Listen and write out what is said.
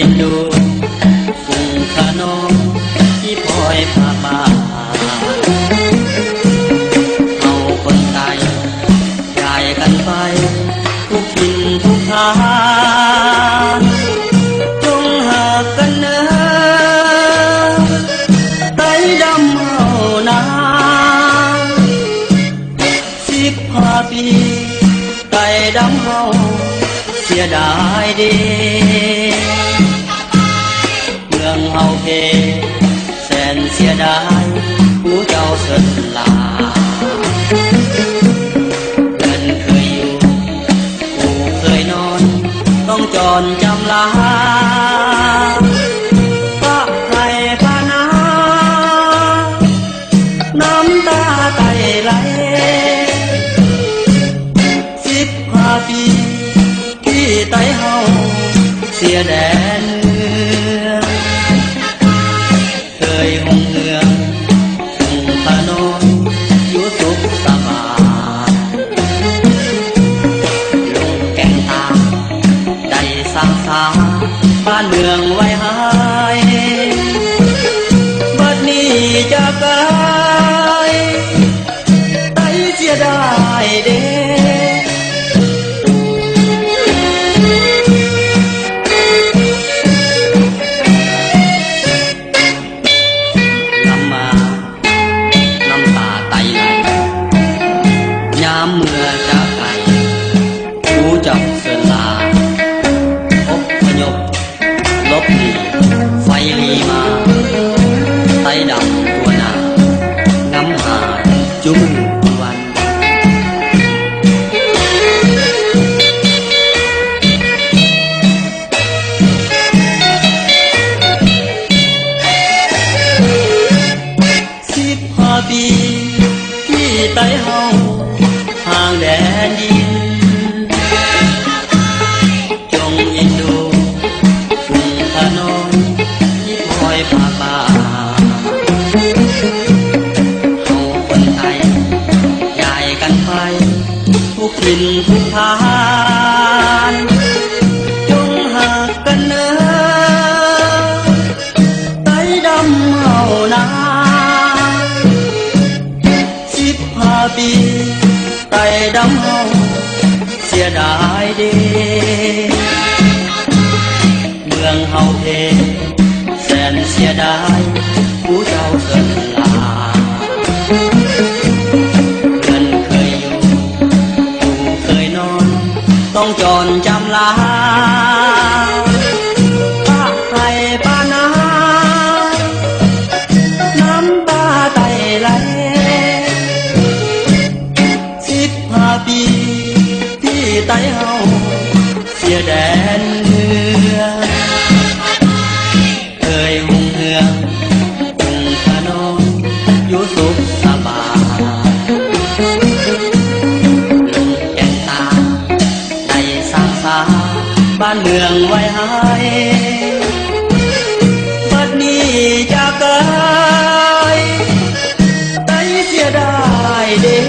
อ็นดูฝุ่งขนมที่พลอยพามาเอาคนไทยย้ายกันไปทุกถิ่นทุกทางจงหากันเนอไต้ดำเอานา15 ปีไต้ดำเอาเสียดายดีเมืองเฮาเพแสนเสียดายผู้เจ้าเสินลาเพื่อนเคยอยู่ผู้เคยนอนต้องจรจำลาพระไทยพานาน้ำตาไตไหล15 ปีที่ไต้เฮาเสียแดนเคยหงเหืองทุ่งพานนอยู่สุขสบายลงแก่งตาได้สร้างสาบ้านเมืองไว้หายบัดนี้จะไกลไต้เสียดายเด้เมื่อจะไกลผู้จับเสลาอพยพลบหนีไฟลีมาไต้ดำตัวนางำหาจุ้มวัน15 ปีที่ไต้เฮาห่างแดนดินจงเอ็นดูฝุ่งขนมที่พลอยพามาเฮาคนไทยย้ายกันไปทุกถิ่นทุกทางจงหากันเนอไต้ดำเฮานา15 ปีไต้ดำเฮาเสียดายเด้เมืองเฮาเพแสนเสียดายผู้เจ้าเสินลาเพื่อนเคยอยู่ผู้เคยนอนต้องจรจำลาพระไทยปานาน้ำตาไตไหล15 ปีที่ไต้เฮาเสียแดนเมืองเคยหงเหืองทุ่งขนมอยู่สุขสบายลงแก่งตาได้สร้างสาบ้านเมืองไว้หายบัดนี้จะไกลไต้เสียดายเด้